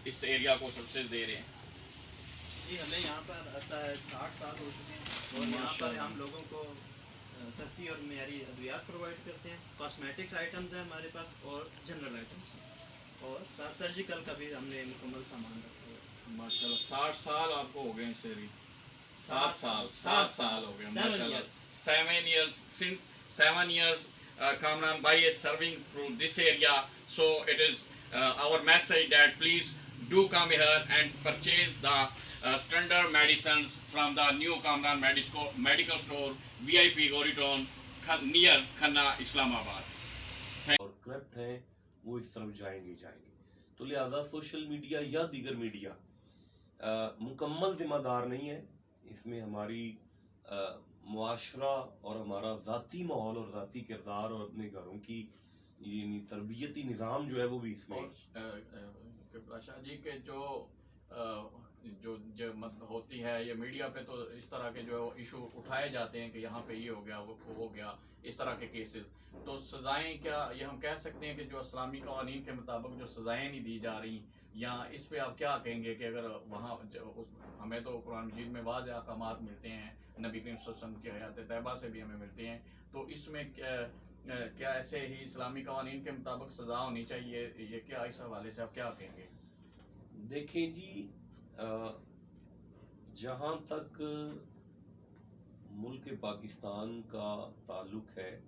اس area کو services دے رہے ہیں؟ جی ہمیں یہاں پر 60 سال ہو چکے ہیں اور یہاں پر ہم لوگوں کو سستی اور معیاری ادویات پرووائڈ کرتے ہیں. کاسمیٹکس آئٹمز ہیں ہمارے پاس اور جنرل آئٹمس ہیں اور ساتھ سرجیکل کا بھی ہم نے مکمل سامان رکھا ہے. ماشاء اللہ 60 سال آپ کو ہو گئے ہیں شہری؟ 7 سال ہو گئے ماشاء اللہ. 7 years since 7 years Kamran Bhai is serving through this area, so it is our message that please do come here and purchase the standard medicines from the new Kamran medical store VIP Goriton near Khanna Islamabad. اور corrupt ہیں وہ اس طرف جائیں گے. تو لہذا social media یا دیگر میڈیا مکمل ذمہ دار نہیں ہے اس میں. ہماری معاشرہ اور ہمارا ذاتی ماحول اور ذاتی کردار اور اپنے گھروں کی یعنی تربیتی نظام جو ہے وہ بھی اس میں. شاہ جی کے جو ہوتی ہے یہ میڈیا پہ تو اس طرح کے جو ایشو اٹھائے جاتے ہیں کہ یہاں پہ یہ ہو گیا وہ ہو گیا اس طرح کے کیسز, تو سزائیں کیا یہ ہم کہہ سکتے ہیں کہ جو اسلامی قوانین کے مطابق جو سزائیں نہیں دی جا رہی, یا اس پہ آپ کیا کہیں گے کہ اگر وہاں ہمیں تو قرآن مجید میں واضح احکامات ملتے ہیں, نبی کریم صلی اللہ علیہ وسلم کی حیات طیبہ سے بھی ہمیں ملتے ہیں, تو اس میں کیا ایسے ہی اسلامی قوانین کے مطابق سزا ہونی چاہیے, یہ کیا اس حوالے سے آپ کیا کہیں گے؟ دیکھیں جی, جہاں تک ملک پاکستان کا تعلق ہے,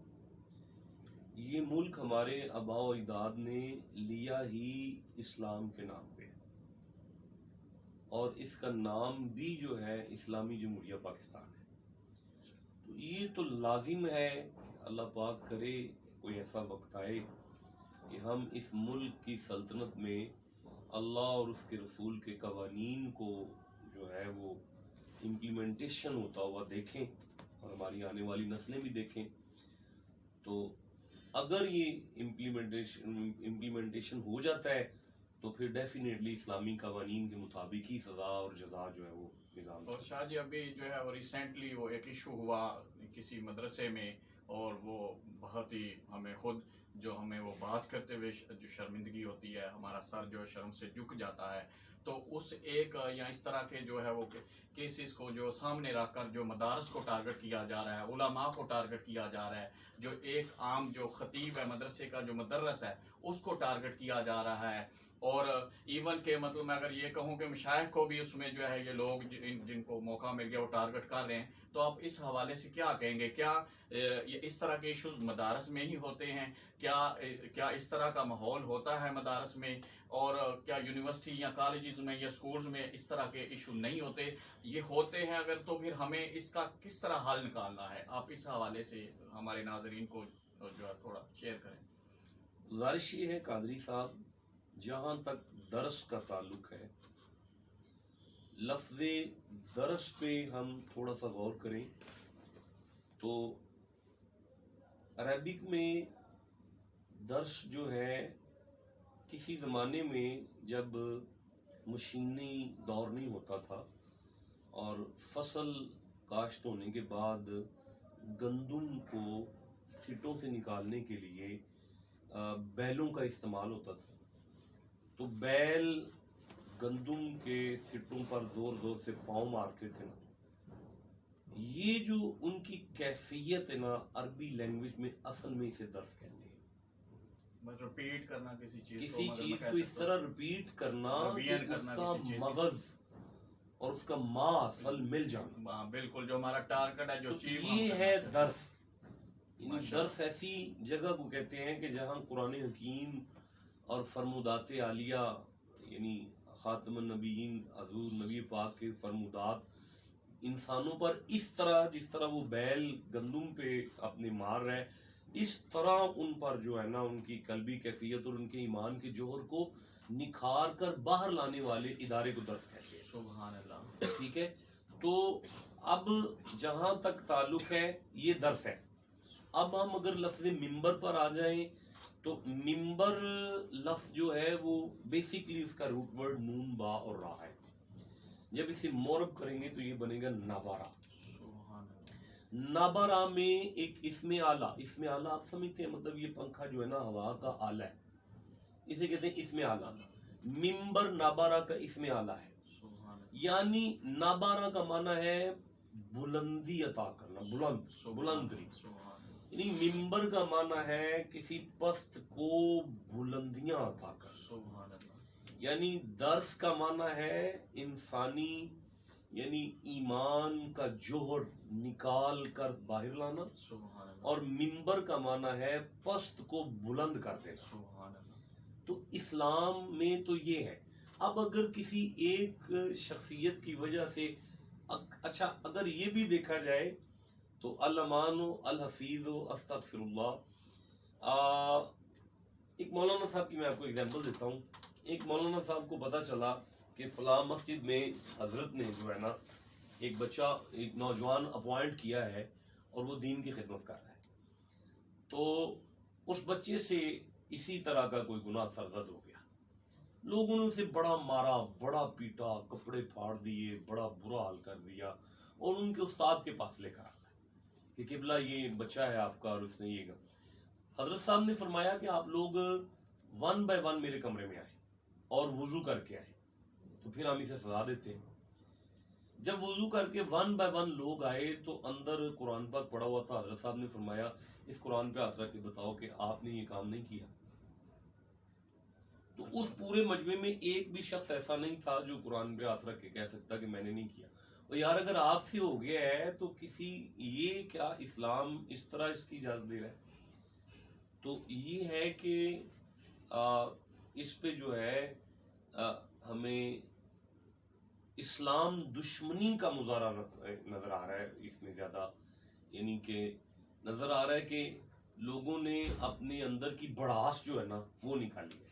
یہ ملک ہمارے آباء و اجداد نے لیا ہی اسلام کے نام پہ, اور اس کا نام بھی جو ہے اسلامی جمہوریہ پاکستان ہے. تو یہ تو لازم ہے, اللہ پاک کرے کوئی ایسا وقت آئے کہ ہم اس ملک کی سلطنت میں اللہ اور اس کے رسول کے قوانین کو جو ہے وہ امپلیمنٹیشن ہوتا ہوا دیکھیں, اور ہماری آنے والی نسلیں بھی دیکھیں. تو اگر یہ امپلیمنٹیشن ہو جاتا ہے تو پھر ڈیفینیٹلی اسلامی قوانین کے مطابق ہی سزا اور جزا جو ہے وہ نظام. اور شاہ جی ابھی جو ہے وہ ریسنٹلی وہ ایک ایشو ہوا کسی مدرسے میں, اور وہ بہت ہی ہمیں خود جو ہمیں وہ بات کرتے ہوئے جو شرمندگی ہوتی ہے, ہمارا سر جو شرم سے جھک جاتا ہے. تو اس ایک یا اس طرح کے جو ہے وہ کیسز کو جو سامنے رکھ کر جو مدارس کو ٹارگٹ کیا جا رہا ہے, علماء کو ٹارگٹ کیا جا رہا ہے, جو ایک عام جو خطیب ہے مدرسے کا جو مدرس ہے اس کو ٹارگٹ کیا جا رہا ہے, اور ایون کہ مطلب میں اگر یہ کہوں کہ مشائخ کو بھی اس میں جو ہے یہ لوگ جن کو موقع مل گیا وہ ٹارگٹ کر رہے ہیں. تو آپ اس حوالے سے کیا کہیں گے؟ کیا اس طرح کے ایشوز مدارس میں ہی ہوتے ہیں؟ کیا اس طرح کا ماحول ہوتا ہے مدارس میں؟ اور کیا یونیورسٹی یا کالجز میں یا سکولز میں اس طرح کے ایشو نہیں ہوتے؟ یہ ہوتے ہیں اگر تو پھر ہمیں اس کا کس طرح حل نکالنا ہے؟ آپ اس حوالے سے ہمارے ناظرین کو جو ہے تھوڑا شیئر کریں. گزارش یہ ہے قادری صاحب, جہاں تک درس کا تعلق ہے, لفظ درس پہ ہم تھوڑا سا غور کریں تو عربک میں درس جو ہے کسی زمانے میں جب مشینی دور نہیں ہوتا تھا اور فصل کاشت ہونے کے بعد گندم کو سٹوں سے نکالنے کے لیے بیلوں کا استعمال ہوتا تھا, تو بیل گندم کے سٹوں پر زور زور سے پاؤں مارتے تھے نا, یہ جو ان کی کیفیت ہے نا, عربی لینگویج میں اصل میں اسے درس کہتے ہیں. ریپیٹ کرنا کسی چیز کو اس طرح ریپیٹ کرنا کہ اس کا مغز اور اس کا ماں اصل مل جانا. بالکل جو ہمارا ٹارگٹ ہے جو چیز یہ ہے درس. درس ایسی جگہ کو کہتے ہیں کہ جہاں قرآن حکیم اور فرمودات عالیہ یعنی خاتم النبیین حضور نبی پاک کے فرمودات انسانوں پر اس طرح جس طرح وہ بیل گندم پہ اپنے مار رہے, اس طرح ان پر جو ہے نا ان کی قلبی کیفیت اور ان کے ایمان کے جوہر کو نکھار کر باہر لانے والے ادارے کو درس کہتے ہیں. سبحان اللہ. ٹھیک ہے, تو اب جہاں تک تعلق ہے یہ درس ہے. اب ہم اگر لفظ ممبر پر آ جائیں تو ممبر لفظ جو ہے وہ بیسیکلی اس کا روٹ ورڈ نون با اور را ہے. جب اسے مورب کریں گے تو یہ بنے گا نابارہ. نابارہ میں ایک اسم اعلیٰ, اسم اعلیٰ آپ سمجھتے ہیں مطلب یہ پنکھا جو ہے نا ہوا کا آلہ ہے, اسے کہتے ہیں اسم اعلیٰ. ممبر نابارہ کا اسم اعلیٰ ہے، یعنی نابارہ کا معنی ہے بلندی عطا کرنا، بلند، یعنی ممبر کا معنی ہے کسی پست کو بلندیاں عطا کرنا، یعنی درس کا معنی ہے انسانی یعنی ایمان کا جوہر نکال کر باہر لانا، اور ممبر کا معنی ہے پست کو بلند کر دینا۔ تو اسلام میں تو یہ ہے۔ اب اگر کسی ایک شخصیت کی وجہ سے اچھا اگر یہ بھی دیکھا جائے تو الامان و الحفیظ و استغفر اللہ، ایک مولانا صاحب کی میں آپ کو اگزامپل دیتا ہوں۔ ایک مولانا صاحب کو پتہ چلا کہ فلاں مسجد میں حضرت نے جو ہے نا ایک بچہ، ایک نوجوان اپوائنٹ کیا ہے اور وہ دین کی خدمت کر رہا ہے، تو اس بچے سے اسی طرح کا کوئی گناہ سرزد ہو گیا، لوگوں نے اسے بڑا مارا، بڑا پیٹا، کپڑے پھاڑ دیے، بڑا برا حال کر دیا، اور ان کے استاد کے پاس لے کر آیا کہ قبلہ یہ بچہ ہے آپ کا اور اس نے یہ حضرت صاحب نے فرمایا کہ آپ لوگ 1 بائی 1 میرے کمرے میں آئے اور وضو کر کے آئے تو پھر ہم اسے سزا دیتے ہیں۔ جب وضو کر کے 1 بائی 1 لوگ آئے تو اندر قرآن پاک پڑا ہوا تھا۔ حضرت صاحب نے فرمایا اس قرآن پہ ہاتھ رکھ کے بتاؤ کہ آپ نے یہ کام نہیں کیا۔ تو اس پورے مجمع میں ایک بھی شخص ایسا نہیں تھا جو قرآن پہ ہاتھ رکھ کے کہہ سکتا کہ میں نے نہیں کیا۔ اور یار اگر آپ سے ہو گیا ہے تو کسی یہ کیا اسلام اس طرح اس کی اجازت دے رہا ہے؟ تو یہ ہے کہ اس پہ جو ہے ہمیں اسلام دشمنی کا مظاہرہ نظر آ رہا ہے اس میں زیادہ، یعنی کہ نظر آ رہا ہے کہ لوگوں نے اپنے اندر کی بڑاس جو ہے نا وہ نکالی ہے۔